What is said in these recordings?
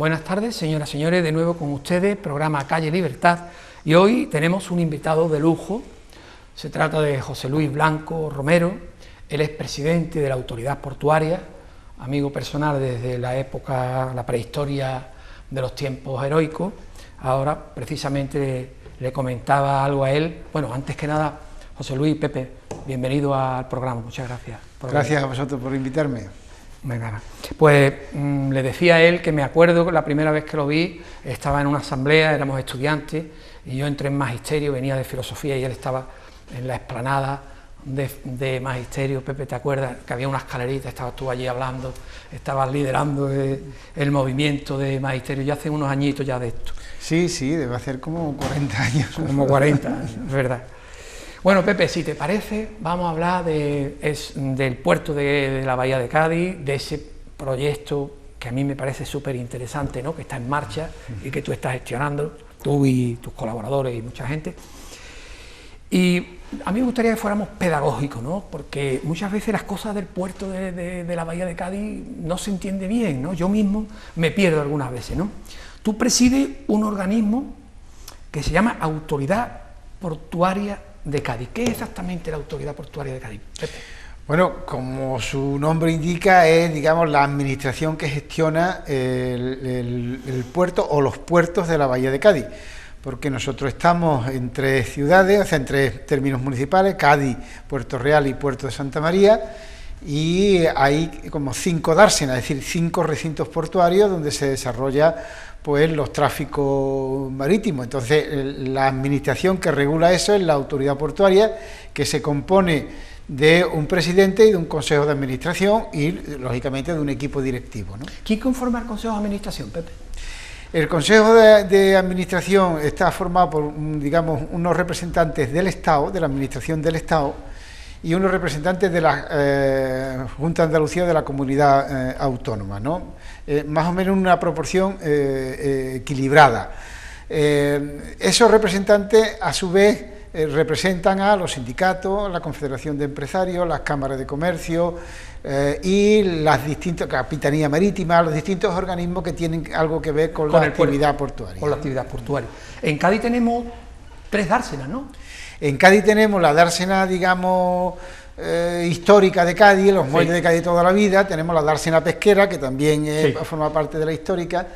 Buenas tardes, señoras y señores, de nuevo con ustedes, programa Calle Libertad, y hoy tenemos un invitado de lujo. Se trata de José Luis Blanco Romero. Él es presidente de la Autoridad Portuaria, amigo personal desde la época, la prehistoria de los tiempos heroicos. Ahora, precisamente, le comentaba algo a él. Bueno, antes que nada, José Luis, Pepe, bienvenido al programa, muchas gracias. Gracias a vosotros por invitarme. Venga, pues le decía a él que me acuerdo que la primera vez que lo vi estaba en una asamblea, éramos estudiantes, y yo entré en magisterio, venía de filosofía y él estaba en la explanada de magisterio. Pepe, ¿te acuerdas? Que había una escalerita, estabas tú allí hablando, estabas liderando el movimiento de magisterio, ya hace unos añitos ya de esto. Sí, debe hacer como 40 años. Como 40 años, es verdad. Bueno, Pepe, si te parece, vamos a hablar del puerto de la Bahía de Cádiz, de ese proyecto que a mí me parece súper interesante, ¿no?, que está en marcha y que tú estás gestionando, tú y tus colaboradores y mucha gente. Y a mí me gustaría que fuéramos pedagógicos, ¿no?, porque muchas veces las cosas del puerto de la Bahía de Cádiz no se entiende bien, ¿no? Yo mismo me pierdo algunas veces, ¿no? Tú presides un organismo que se llama Autoridad Portuaria de Cádiz. ¿Qué es exactamente la Autoridad Portuaria de Cádiz, Pepe? Bueno, como su nombre indica, es, digamos, la administración que gestiona el puerto o los puertos de la Bahía de Cádiz, porque nosotros estamos en tres ciudades, o sea, en tres términos municipales: Cádiz, Puerto Real y Puerto de Santa María, y hay como 5 dársenas, es decir, 5 recintos portuarios donde se desarrolla pues los tráficos marítimos. Entonces, la administración que regula eso es la Autoridad Portuaria, que se compone de un presidente y de un consejo de administración y, lógicamente, de un equipo directivo, ¿no? ¿Quién conforma el consejo de administración, Pepe? El consejo de administración está formado por, digamos, unos representantes del Estado, de la administración del Estado, y unos representantes de la Junta de Andalucía, de la comunidad autónoma, ¿no? Más o menos una proporción equilibrada. Esos representantes, a su vez, representan a los sindicatos, la Confederación de Empresarios, las cámaras de comercio y las distintas capitanías marítimas, los distintos organismos que tienen algo que ver con la actividad portuaria. Con la actividad portuaria. En Cádiz tenemos 3 dársenas, ¿no? En Cádiz tenemos la dársena, digamos, histórica de Cádiz, los muelles de Cádiz toda la vida. Tenemos la dársena pesquera, que también forma parte de la histórica.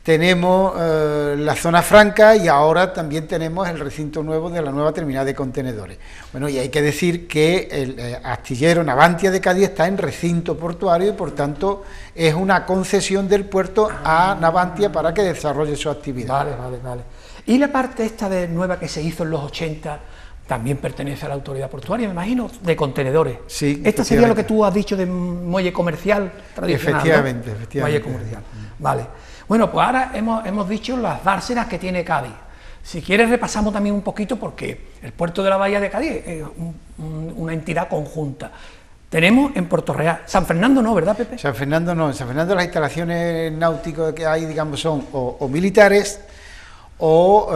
Tenemos la zona franca y ahora también tenemos el recinto nuevo de la nueva terminal de contenedores. Bueno, y hay que decir que el astillero Navantia de Cádiz está en recinto portuario y, por tanto, es una concesión del puerto a Navantia para que desarrolle su actividad. Vale. Y la parte esta de nueva que se hizo en los 80 también pertenece a la Autoridad Portuaria, me imagino, de contenedores. Sí. Esta sería lo que tú has dicho de muelle comercial tradicional, efectivamente, ¿no? efectivamente. Muelle comercial. Vale. Bueno, pues ahora hemos dicho las dársenas que tiene Cádiz. Si quieres repasamos también un poquito, porque el puerto de la Bahía de Cádiz es una entidad conjunta. Tenemos en Puerto Real, San Fernando no, ¿verdad, Pepe? San Fernando no, en San Fernando las instalaciones náuticas que hay, digamos, son o militares o,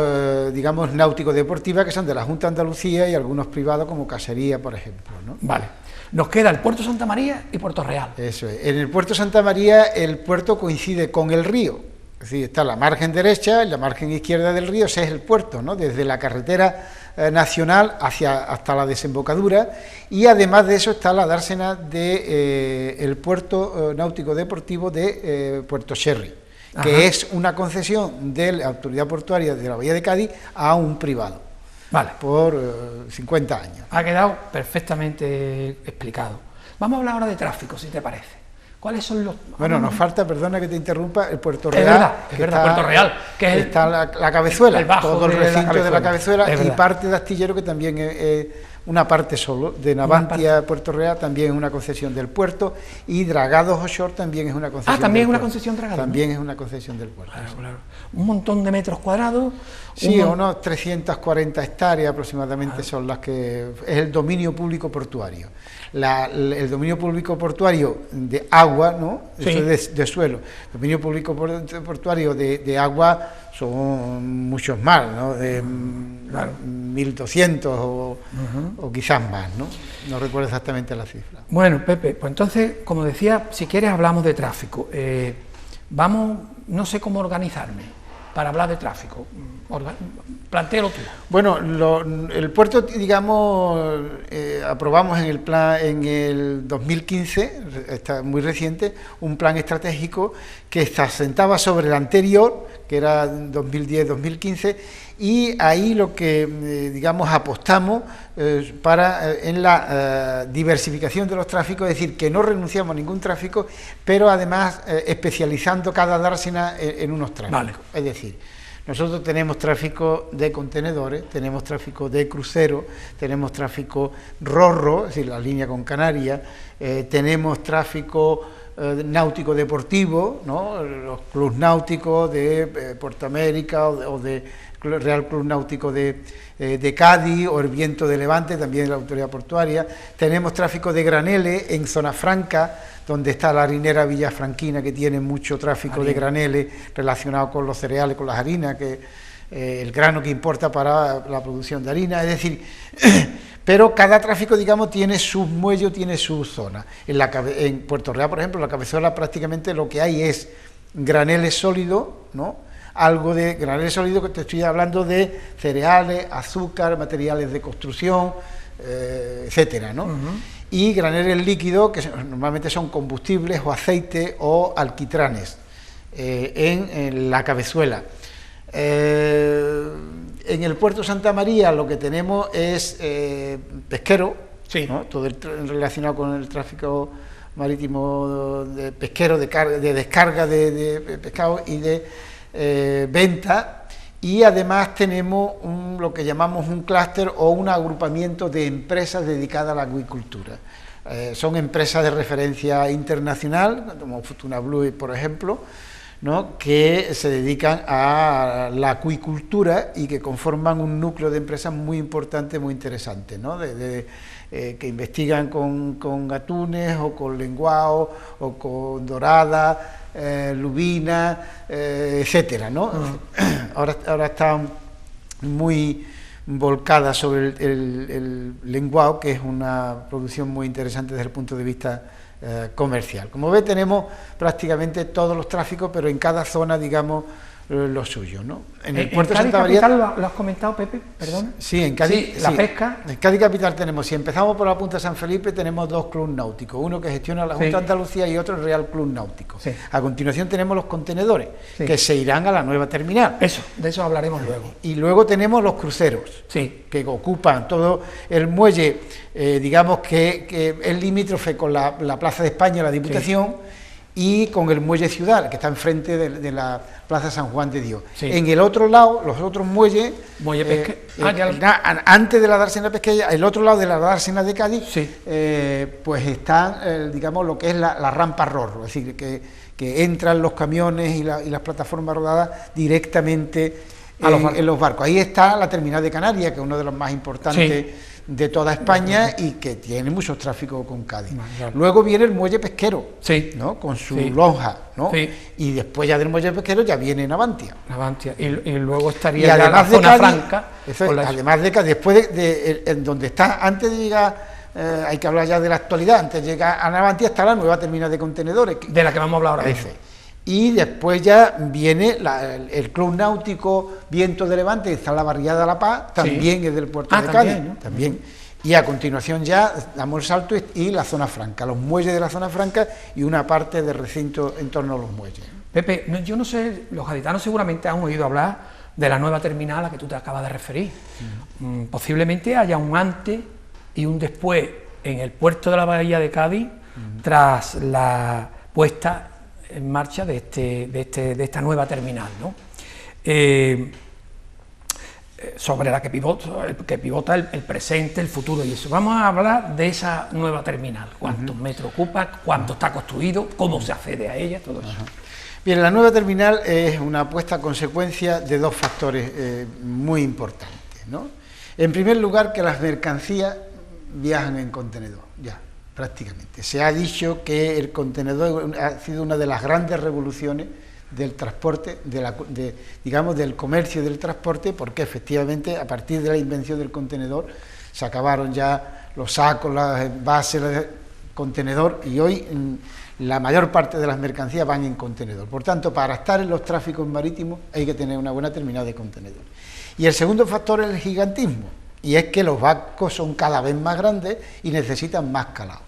digamos, náutico-deportivas, que son de la Junta de Andalucía, y algunos privados como Casería, por ejemplo, ¿no? Vale. Nos queda el Puerto Santa María y Puerto Real. Eso es. En el Puerto Santa María el puerto coincide con el río, es decir, está la margen derecha y la margen izquierda del río, ese es el puerto, ¿no?, desde la carretera nacional hasta la desembocadura, y además de eso está la dársena el puerto náutico deportivo de Puerto Sherry, que es una concesión de la Autoridad Portuaria de la Bahía de Cádiz a un privado. Vale. Por 50 años. Ha quedado perfectamente explicado. Vamos a hablar ahora de tráfico, si te parece. ¿Cuáles son los...? Bueno, nos falta, perdona que te interrumpa, el Puerto Real. Es verdad, Puerto Real, que es está la cabezuela, el bajo todo el recinto de la cabezuela, y parte de astillero, que también es una parte solo, de Navantia a Puerto Real, también es una concesión del puerto, y Dragados Offshore también es una concesión. También es una concesión Dragados. También, ¿no? Es una concesión del puerto. Claro. Un montón de metros cuadrados. Sí, unos 340 hectáreas aproximadamente son las que... Es el dominio público portuario. El dominio público portuario de agua, ¿no? Sí. Eso es de suelo. El dominio público portuario de agua son muchos más, ¿no? De 1.200 o quizás más, ¿no? No recuerdo exactamente la cifra. Bueno, Pepe, pues entonces, como decía, si quieres hablamos de tráfico. no sé cómo organizarme para hablar de tráfico. Plantéalo tú. Bueno, el puerto, digamos, aprobamos en el plan en el 2015, está muy reciente, un plan estratégico que se asentaba sobre el anterior, que era 2010-2015, y ahí lo que, digamos, apostamos en la diversificación de los tráficos, es decir, que no renunciamos a ningún tráfico, pero además especializando cada dársena en unos tráficos. Vale. Es decir, nosotros tenemos tráfico de contenedores, tenemos tráfico de cruceros, tenemos tráfico RoRo, es decir, la línea con Canarias, tenemos tráfico náutico deportivo, ¿no? Los clubes náuticos de Puerto América o de Real Club Náutico de Cádiz, o el Viento de Levante, también de la autoridad portuaria. Tenemos tráfico de graneles en Zona Franca, donde está la harinera Villafranquina, que tiene mucho tráfico de graneles relacionado con los cereales, con las harinas, que el grano que importa para la producción de harina. Es decir, pero cada tráfico, digamos, tiene sus muelles, tiene su zona. En Puerto Real, por ejemplo, en la Cabezuela prácticamente lo que hay es graneles sólidos, ¿no? Algo de graneles sólidos, que te estoy hablando de cereales, azúcar, materiales de construcción, etcétera, ¿no? Y graneles líquidos, que normalmente son combustibles o aceite o alquitranes, en la Cabezuela. En el puerto Santa María lo que tenemos es pesquero, sí, ¿no? Todo relacionado con el tráfico marítimo de pesquero, de descarga de pescado y de venta, y además tenemos lo que llamamos un clúster o un agrupamiento de empresas dedicadas a la acuicultura. Son empresas de referencia internacional, como Fortuna Blue, por ejemplo, ¿no? Que se dedican a la acuicultura y que conforman un núcleo de empresas muy importante, muy interesante, ¿no? Que investigan con atunes o con lenguao o con dorada, lubina, etcétera, ¿no? Ahora está muy volcada sobre el lenguao, que es una producción muy interesante desde el punto de vista comercial. Como ve, tenemos prácticamente todos los tráficos, pero en cada zona, digamos, lo suyo, ¿no? En el puerto de Santa María capital, ¿lo has comentado, Pepe? Perdón. Sí, en Cádiz. Sí, la pesca. En Cádiz capital tenemos, si empezamos por la Punta San Felipe, tenemos dos clubes náuticos, uno que gestiona la Junta de Andalucía y otro el Real Club Náutico. Sí. A continuación tenemos los contenedores, que se irán a la nueva terminal. Eso, de eso hablaremos luego. Y luego tenemos los cruceros, que ocupan todo el muelle, digamos que es limítrofe con la Plaza de España, la Diputación, y con el muelle Ciudad, que está enfrente de la Plaza San Juan de Dios. En el otro lado, los otros muelles, antes de la dársena pesquera, el otro lado de la dársena de Cádiz, pues están, digamos, lo que es la rampa RoRo, es decir, que entran los camiones y las plataformas rodadas directamente en los barcos. Ahí está la terminal de Canarias, que es uno de los más importantes de toda España y que tiene mucho tráfico con Cádiz. Luego viene el muelle pesquero, ¿no? Con su lonja, ¿no? Y después ya del muelle pesquero ya viene Navantia. Y luego estaría la zona franca. Además de Cádiz, después en donde está, antes de llegar, hay que hablar ya de la actualidad, antes de llegar a Navantia está la nueva terminal de contenedores. De la que vamos a hablar ahora mismo. Y después ya viene el Club Náutico Viento de Levante, que está en la barriada de La Paz, también es del puerto de Cádiz, ¿no? También. Y a continuación ya damos el salto y la zona franca, los muelles de la zona franca y una parte del recinto en torno a los muelles. Pepe, yo no sé, los gaditanos seguramente han oído hablar de la nueva terminal a la que tú te acabas de referir. Posiblemente haya un antes y un después en el puerto de la Bahía de Cádiz tras la puesta en marcha de esta nueva terminal, ¿no? Sobre la que pivota el presente, el futuro y eso. Vamos a hablar de esa nueva terminal, cuántos metros ocupa, cuánto está construido, cómo se accede a ella, todo eso. Bien, la nueva terminal es una puesta a consecuencia de dos factores muy importantes, ¿no? En primer lugar, que las mercancías viajan en contenedor, ya. Prácticamente. Se ha dicho que el contenedor ha sido una de las grandes revoluciones del transporte, digamos, del comercio y del transporte, porque efectivamente a partir de la invención del contenedor se acabaron ya los sacos, las bases, el contenedor, y hoy la mayor parte de las mercancías van en contenedor. Por tanto, para estar en los tráficos marítimos hay que tener una buena terminal de contenedores. Y el segundo factor es el gigantismo, y es que los barcos son cada vez más grandes y necesitan más calado.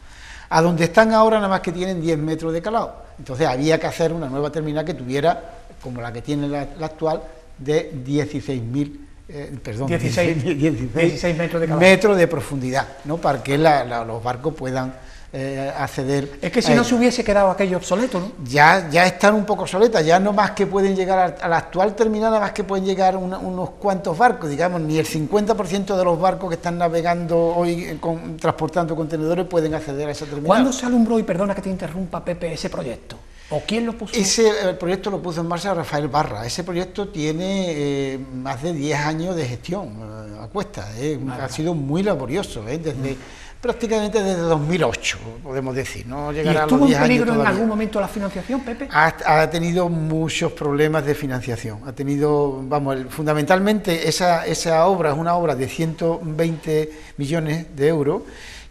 A donde están ahora nada más que tienen 10 metros de calado. Entonces había que hacer una nueva terminal que tuviera, como la que tiene la actual, de 16 metros de profundidad, ¿no? Para que los barcos puedan acceder. Es que si no se hubiese quedado aquello obsoleto, ¿no? Ya están un poco obsoletas, ya no más que pueden llegar a la actual terminal, nada más que pueden llegar unos cuantos barcos, digamos, ni el 50% de los barcos que están navegando hoy transportando contenedores pueden acceder a esa terminal. ¿Cuándo se alumbró, y perdona que te interrumpa, Pepe, ese proyecto? ¿O quién lo puso? El proyecto lo puso en marcha Rafael Barra. Ese proyecto tiene más de 10 años de gestión a cuesta. Ha sido muy laborioso, prácticamente desde 2008, podemos decir. No llegará a los 10 años. ¿Y estuvo en peligro en algún momento la financiación, Pepe? Ha tenido muchos problemas de financiación. Ha tenido, fundamentalmente esa obra es una obra de 120 millones de euros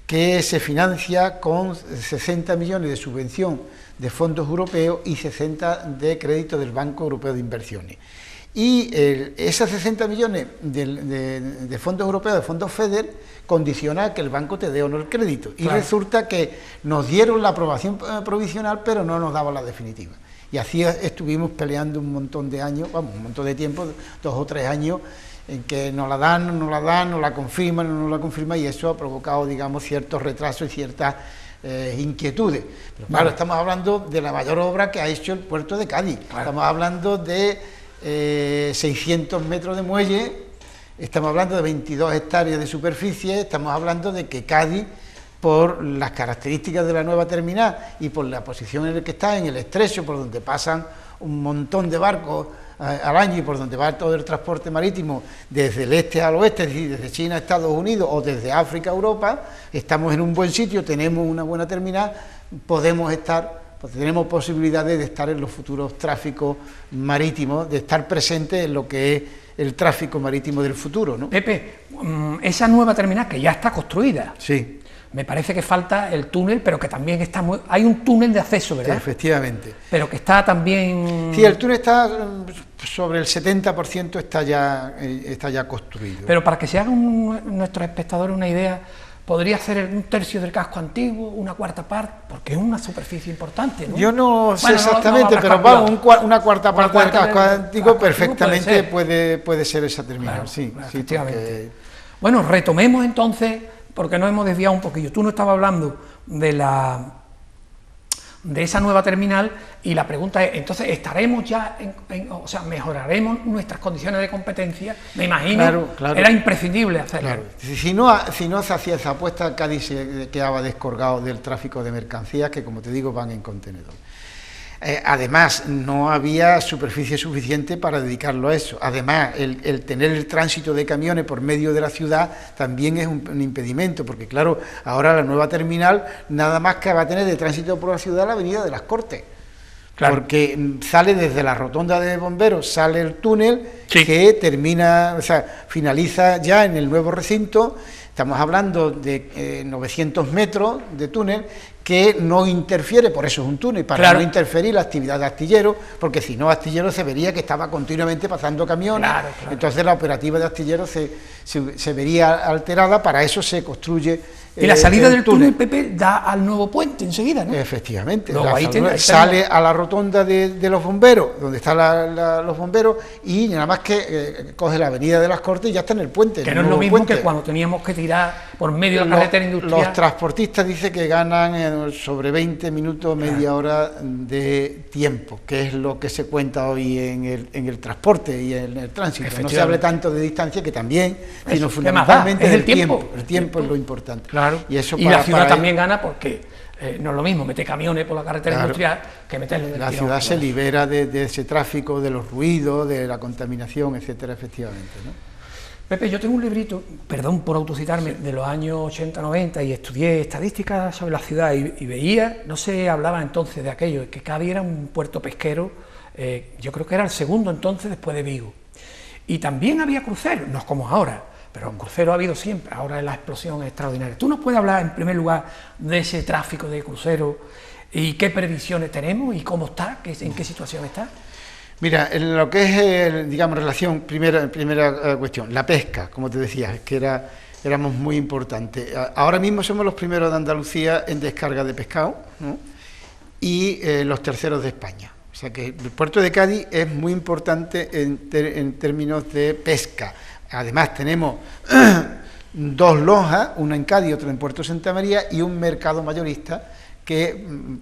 que se financia con 60 millones de subvención de fondos europeos y 60 de crédito del Banco Europeo de Inversiones. Y esos 60 millones de fondos europeos, de fondos FEDER, condiciona que el banco te dé o no el crédito. Y resulta que nos dieron la aprobación provisional, pero no nos daban la definitiva. Y así estuvimos peleando un montón de años, un montón de tiempo, 2 o 3 años, en que nos la dan, no la confirman, no la confirman, y eso ha provocado, digamos, ciertos retrasos y ciertas inquietudes. Pero claro, estamos hablando de la mayor obra que ha hecho el puerto de Cádiz. Estamos hablando de 600 metros de muelle, estamos hablando de 22 hectáreas de superficie, estamos hablando de que Cádiz, por las características de la nueva terminal y por la posición en la que está, en el estrecho, por donde pasan un montón de barcos al año y por donde va todo el transporte marítimo desde el este al oeste, es decir, desde China a Estados Unidos o desde África a Europa, estamos en un buen sitio, tenemos una buena terminal, tenemos posibilidades de estar en los futuros tráficos marítimos, de estar presentes en lo que es el tráfico marítimo del futuro, ¿no? Pepe, esa nueva terminal que ya está construida, sí, me parece que falta el túnel, pero que también está hay un túnel de acceso, ¿verdad? Efectivamente. Pero que está también... Sí, el túnel está sobre el 70%, está ya construido. Pero para que se hagan nuestros espectadores una idea, podría ser un tercio del casco antiguo, una cuarta parte, porque es una superficie importante, ¿no? Yo no sé exactamente, pero una cuarta parte del casco antiguo perfectamente puede ser esa terminal, claro, sí, efectivamente. Bueno, retomemos entonces, porque nos hemos desviado un poquillo. Tú no estabas hablando de esa nueva terminal, y la pregunta es, entonces, ¿estaremos ya, o sea, mejoraremos nuestras condiciones de competencia? Me imagino, claro. Era imprescindible hacerlo. Claro. Si no se hacía esa apuesta, Cádiz se quedaba descolgado del tráfico de mercancías, que, como te digo, van en contenedor. Además, no había superficie suficiente para dedicarlo a eso. Además, el tener el tránsito de camiones por medio de la ciudad también es un impedimento, porque claro, ahora la nueva terminal nada más que va a tener de tránsito por la ciudad la avenida de las Cortes. Claro. Porque sale desde la rotonda de bomberos, sale el túnel, sí, que termina, o sea, finaliza ya en el nuevo recinto. Estamos hablando de 900 metros de túnel que no interfiere, por eso es un túnel, para claro, no interferir la actividad de astillero, porque si no, astillero se vería que estaba continuamente pasando camiones, claro. Entonces la operativa de astillero se vería alterada. Para eso se construye. Y la salida del túnel, Pepe, da al nuevo puente enseguida, ¿no? Efectivamente. Sale a la rotonda de los bomberos, donde están los bomberos, y nada más que coge la avenida de las Cortes y ya está en el puente. Que no es lo mismo que cuando teníamos que tirar por medio de la carretera industrial. Los transportistas dicen que ganan sobre 20 minutos, media hora de tiempo, que es lo que se cuenta hoy en el transporte y en el tránsito. No se hable tanto de distancia, que también, sino fundamentalmente es el tiempo. El tiempo es lo importante. Claro. Y la ciudad también gana, porque no es lo mismo meter camiones por la carretera industrial que meterlo en el La ciudad se libera de ese tráfico, de los ruidos, de la contaminación, etcétera, efectivamente, ¿no? Pepe, yo tengo un librito, perdón por autocitarme, de los años 80-90, y estudié estadísticas sobre la ciudad y veía, no se hablaba entonces de aquello, que Cádiz era un puerto pesquero, yo creo que era el segundo entonces después de Vigo. Y también había cruceros, no es como ahora, pero cruceros ha habido siempre, ahora es la explosión extraordinaria. ¿Tú nos puedes hablar, en primer lugar, de ese tráfico de cruceros ¿Y qué previsiones tenemos y cómo está? ¿En qué situación está? Mira, en lo que es, digamos, relación, primera cuestión, la pesca, como te decía, que éramos muy importantes. Ahora mismo somos los primeros de Andalucía en descarga de pescado, ¿no? Y los terceros de España. O sea que el puerto de Cádiz es muy importante en términos de pesca. Además tenemos dos lonjas, una en Cádiz y otra en Puerto Santa María, y un mercado mayorista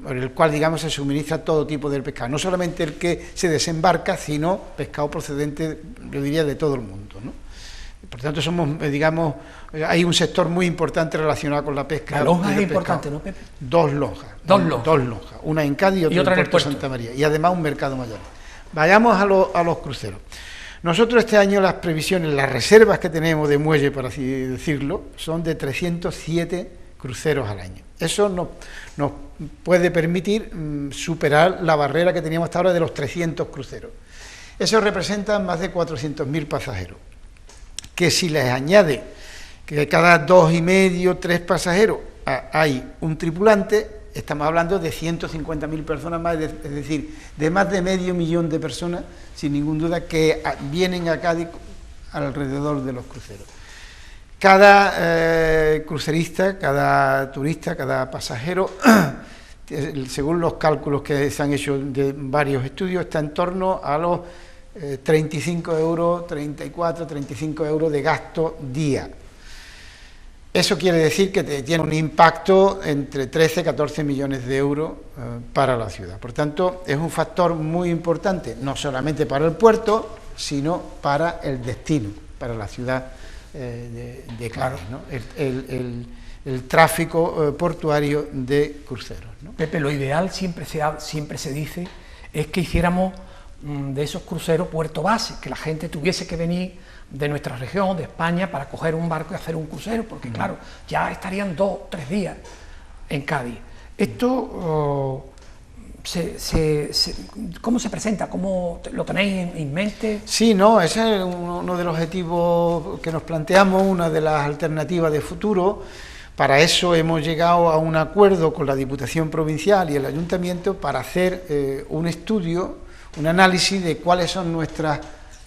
por el cual, digamos, se suministra todo tipo de pescado, no solamente el que se desembarca, sino pescado procedente, yo diría, de todo el mundo, ¿no? Por tanto, somos, digamos, hay un sector muy importante relacionado con la pesca. La lonja es importante, ¿no, Pepe? Dos lonjas, una en Cádiz y otra en Puerto Santa María, y además un mercado mayor. Vayamos a los cruceros. Nosotros este año las previsiones, las reservas que tenemos de muelle, por así decirlo, son de 307 cruceros al año. Eso nos puede permitir superar la barrera que teníamos hasta ahora de los 300 cruceros. Eso representa más de 400.000 pasajeros, que si les añade que cada 2,5, 3 pasajeros hay un tripulante, estamos hablando de 150.000 personas más, es decir, de más de 500.000 de personas, sin ninguna duda, que vienen a Cádiz alrededor de los cruceros. Cada crucerista, cada turista, cada pasajero, según los cálculos que se han hecho de varios estudios, está en torno a los 35 euros, 34, 35 euros de gasto día. Eso quiere decir que tiene un impacto entre 13 y 14 millones de euros para la ciudad. Por tanto, es un factor muy importante, no solamente para el puerto, sino para el destino, para la ciudad de Cádiz, ¿no? El tráfico portuario de cruceros, ¿no? Pepe, lo ideal siempre se dice es que hiciéramos de esos cruceros puerto base, que la gente tuviese que venir de nuestra región, de España, para coger un barco y hacer un crucero, porque claro, ya estarían 2 o 3 días en Cádiz. Esto ¿cómo se presenta? ¿Cómo lo tenéis en mente? Sí, no, ese es uno de los objetivos que nos planteamos, una de las alternativas de futuro. Para eso hemos llegado a un acuerdo con la Diputación Provincial y el Ayuntamiento para hacer un estudio, un análisis de cuáles son nuestras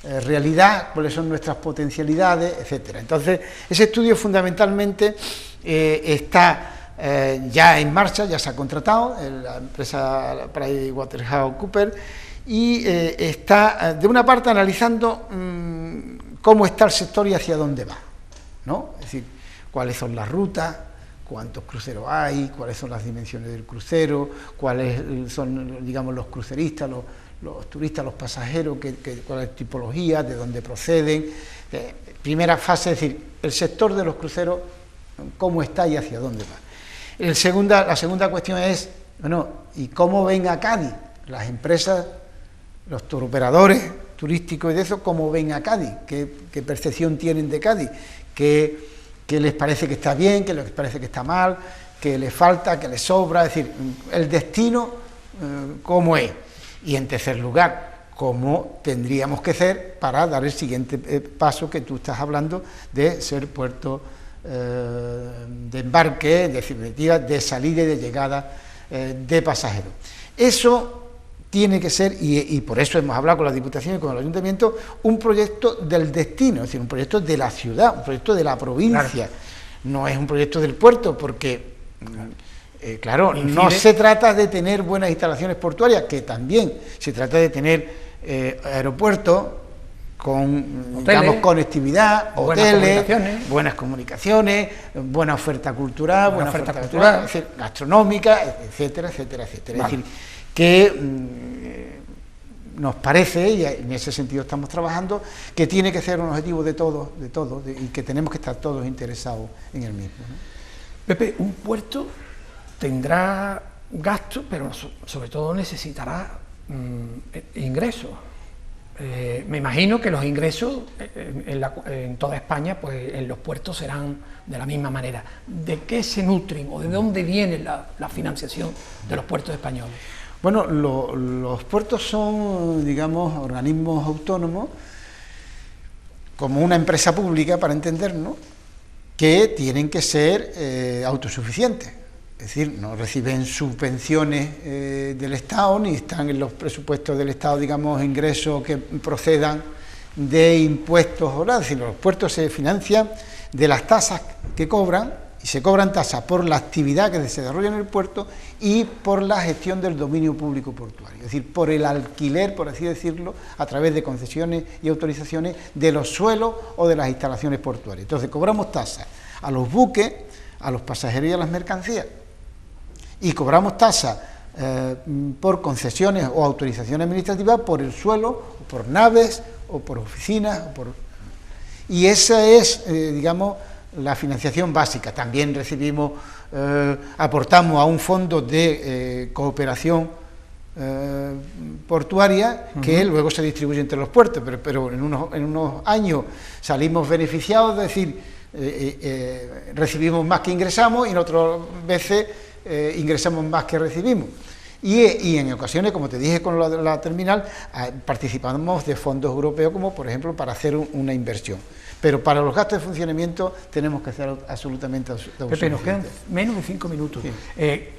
realidad, cuáles son nuestras potencialidades, etcétera. Entonces, ese estudio fundamentalmente está ya en marcha, ya se ha contratado en la empresa PricewaterhouseCoopers y está, de una parte, analizando cómo está el sector y hacia dónde va, ¿no? Es decir, cuáles son las rutas, cuántos cruceros hay, cuáles son las dimensiones del crucero, cuáles son, digamos, los cruceristas, los turistas, los pasajeros, cuál es tipología, de dónde proceden. Primera fase, es decir, el sector de los cruceros, cómo está y hacia dónde va. La segunda cuestión es, bueno, ¿y cómo ven a Cádiz? Las empresas, los turoperadores turísticos y de eso, ¿cómo ven a Cádiz? ¿Qué percepción tienen de Cádiz? ¿Qué les parece que está bien? ¿Qué les parece que está mal? ¿Qué les falta? ¿Qué les sobra? Es decir, el destino, ¿cómo es? Y en tercer lugar, ¿cómo tendríamos que hacer para dar el siguiente paso que tú estás hablando de ser puerto de embarque, de salida y de llegada de pasajeros? Eso tiene que ser, y por eso hemos hablado con la Diputación y con el Ayuntamiento, un proyecto del destino, es decir, un proyecto de la ciudad, un proyecto de la provincia. Claro. No es un proyecto del puerto, porque... claro, no se trata de tener buenas instalaciones portuarias, que también se trata de tener aeropuertos con, digamos, conectividad, hoteles, buenas comunicaciones, buena oferta cultural, buena oferta cultural, gastronómica, etcétera, etcétera, etcétera. Vale. Es decir, que nos parece, y en ese sentido estamos trabajando, que tiene que ser un objetivo de todos, y que tenemos que estar todos interesados en el mismo, ¿no? Pepe, un puerto tendrá gastos, pero sobre todo necesitará ingresos. Me imagino que los ingresos en toda España, pues en los puertos serán de la misma manera. ¿De qué se nutren o de dónde viene la financiación de los puertos españoles? Bueno, los puertos son, digamos, organismos autónomos, como una empresa pública, para entendernos, que tienen que ser autosuficientes. Es decir, no reciben subvenciones del Estado, ni están en los presupuestos del Estado, digamos, ingresos que procedan de impuestos, ¿verdad? Es decir, los puertos se financian de las tasas que cobran, y se cobran tasas por la actividad que se desarrolla en el puerto y por la gestión del dominio público portuario, es decir, por el alquiler, por así decirlo, a través de concesiones y autorizaciones de los suelos o de las instalaciones portuarias. Entonces, cobramos tasas a los buques, a los pasajeros y a las mercancías, y cobramos tasas por concesiones o autorizaciones administrativas por el suelo, o por naves, o por oficinas, y esa es, digamos, la financiación básica. También recibimos, aportamos a un fondo de cooperación portuaria que luego se distribuye entre los puertos, pero en unos años salimos beneficiados, es decir, recibimos más que ingresamos y en otras veces ingresamos más que recibimos. Y en ocasiones, como te dije con la terminal, participamos de fondos europeos, como por ejemplo para hacer una inversión. Pero para los gastos de funcionamiento tenemos que hacer absolutamente Pepe, nos quedan menos de 5 minutos. Sí.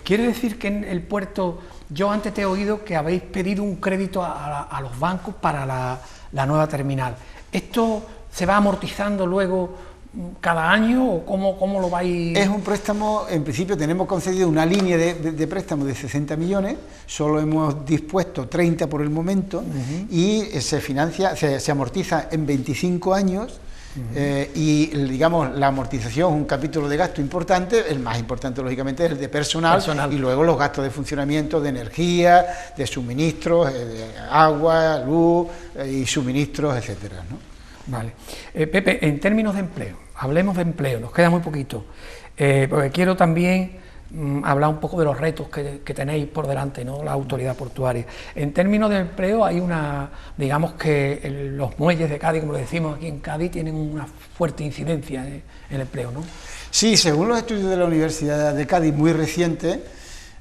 ¿Quiere decir que en el puerto, yo antes te he oído que habéis pedido un crédito a los bancos para la nueva terminal? ¿Esto se va amortizando luego cada año o cómo lo vais...? Es un préstamo, en principio tenemos concedido una línea de préstamo de 60 millones, solo hemos dispuesto 30 por el momento, y se financia, se amortiza en 25 años, y digamos la amortización es un capítulo de gasto importante, el más importante lógicamente es el de personal. Y luego los gastos de funcionamiento, de energía, de suministros, de agua, luz y suministros, etcétera, ¿no? Vale. Pepe, en términos de empleo, hablemos de empleo, nos queda muy poquito, porque quiero también hablar un poco de los retos que tenéis por delante, ¿no?, la autoridad portuaria. En términos de empleo hay digamos que los muelles de Cádiz, como lo decimos aquí en Cádiz, tienen una fuerte incidencia en el empleo, ¿no? Sí, según los estudios de la Universidad de Cádiz muy recientes,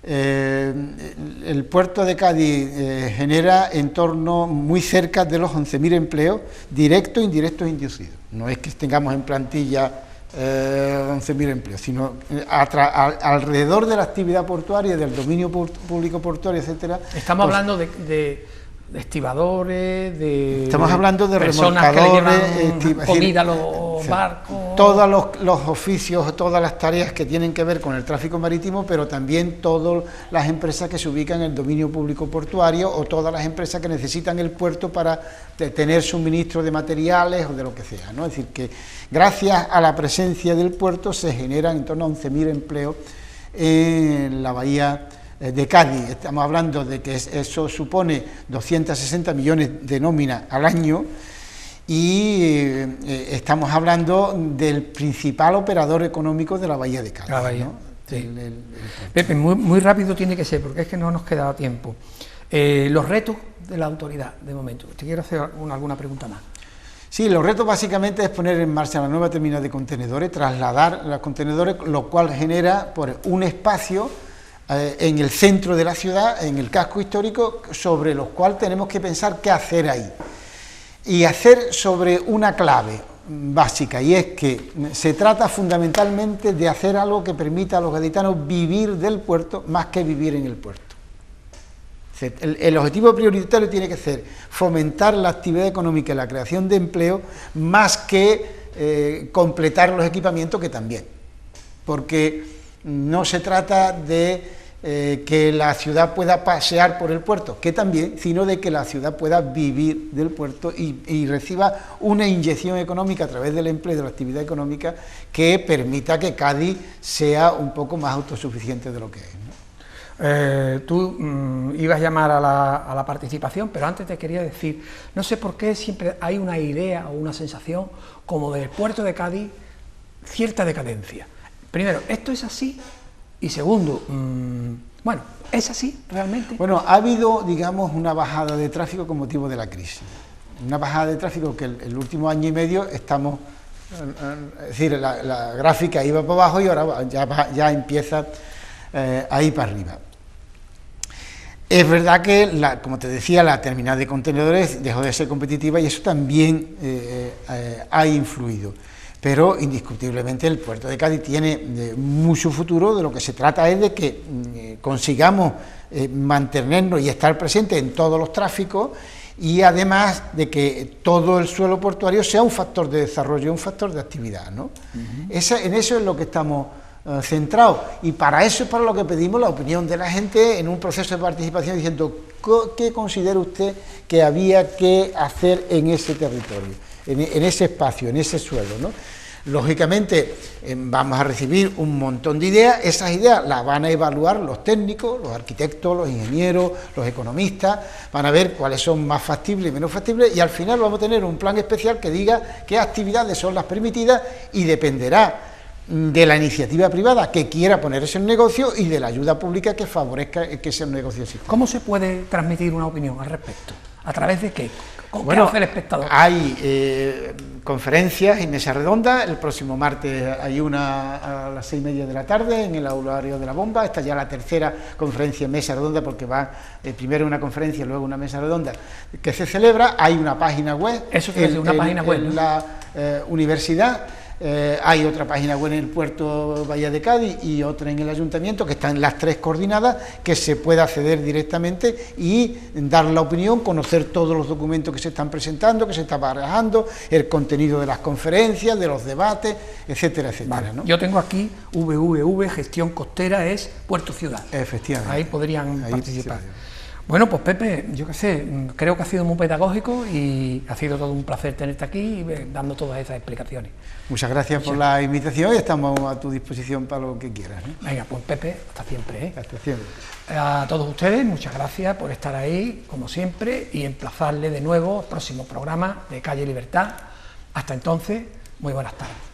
el puerto de Cádiz genera en torno muy cerca de los 11.000 empleos directos, indirectos e inducidos. No es que tengamos en plantilla 11.000 empleos, sino alrededor de la actividad portuaria, del dominio público portuario, etcétera. Estamos hablando de estibadores, estamos hablando de remolcadores, comida a los barcos, todos los oficios, todas las tareas que tienen que ver con el tráfico marítimo, pero también todas las empresas que se ubican en el dominio público portuario o todas las empresas que necesitan el puerto para tener suministro de materiales o de lo que sea, ¿no? Es decir, que gracias a la presencia del puerto se generan en torno a 11.000 empleos en la bahía de Cádiz. Estamos hablando de que eso supone 260 millones de nómina al año y estamos hablando del principal operador económico de la bahía de Cádiz. La bahía, ¿no? Sí. Pepe, muy rápido tiene que ser, porque es que no nos queda tiempo. Los retos de la autoridad, de momento. Te quiero hacer alguna pregunta más. Sí, los retos básicamente es poner en marcha la nueva terminal de contenedores, trasladar los contenedores, lo cual genera un espacio en el centro de la ciudad, en el casco histórico, sobre los cuales tenemos que pensar qué hacer ahí. Y hacer sobre una clave básica, y es que se trata fundamentalmente de hacer algo que permita a los gaditanos vivir del puerto más que vivir en el puerto. El objetivo prioritario tiene que ser fomentar la actividad económica y la creación de empleo más que completar los equipamientos, que también, porque no se trata de que la ciudad pueda pasear por el puerto, que también, sino de que la ciudad pueda vivir del puerto y reciba una inyección económica a través del empleo y de la actividad económica que permita que Cádiz sea un poco más autosuficiente de lo que es, ¿no? Tú ibas a llamar a la participación, pero antes te quería decir, no sé por qué siempre hay una idea o una sensación como del puerto de Cádiz, cierta decadencia. Primero, ¿esto es así? Y segundo, bueno, ¿es así realmente? Bueno, ha habido, digamos, una bajada de tráfico con motivo de la crisis. Una bajada de tráfico que el último año y medio estamos, es decir, la gráfica iba para abajo y ahora ya empieza a ir para arriba. Es verdad que, como te decía, la terminal de contenedores dejó de ser competitiva y eso también ha influido. pero indiscutiblemente el puerto de Cádiz tiene mucho futuro. De lo que se trata es de que consigamos mantenernos y estar presentes en todos los tráficos, y además de que todo el suelo portuario sea un factor de desarrollo, un factor de actividad, ¿no? En eso es lo que estamos centrados, y para eso es para lo que pedimos la opinión de la gente en un proceso de participación, diciendo qué considera usted que había que hacer en ese territorio, en ese espacio, en ese suelo, ¿no? Lógicamente vamos a recibir un montón de ideas. Esas ideas las van a evaluar los técnicos, los arquitectos, los ingenieros, los economistas, van a ver cuáles son más factibles y menos factibles, y al final vamos a tener un plan especial que diga qué actividades son las permitidas, y dependerá de la iniciativa privada que quiera poner ese negocio y de la ayuda pública que favorezca que ese negocio exista. ¿Cómo se puede transmitir una opinión al respecto? ¿A través de qué? Bueno, ¿Qué hace el espectador? Hay conferencias y mesas redondas. El próximo martes hay una a las 6:30 de la tarde en el aulario de la Bomba. Esta ya la tercera conferencia mesa redonda, porque va primero una conferencia y luego una mesa redonda que se celebra. Hay una página web. Eso es una página web, ¿no? En la universidad. Hay otra página web en el puerto Bahía de Cádiz y otra en el ayuntamiento, que están las tres coordinadas, que se puede acceder directamente y dar la opinión, conocer todos los documentos que se están presentando, que se está barajando, el contenido de las conferencias, de los debates, etcétera, etcétera. Vale. ¿No? Yo tengo aquí www, gestión costera es Puerto Ciudad. Efectivamente. Ahí podrían participar. Sí. Bueno, pues Pepe, yo qué sé, creo que ha sido muy pedagógico y ha sido todo un placer tenerte aquí dando todas esas explicaciones. Muchas gracias por la invitación y estamos a tu disposición para lo que quieras, ¿no? Venga, pues Pepe, hasta siempre, ¿eh? Hasta siempre. A todos ustedes, muchas gracias por estar ahí, como siempre, y emplazarle de nuevo al próximo programa de Calle Libertad. Hasta entonces, muy buenas tardes.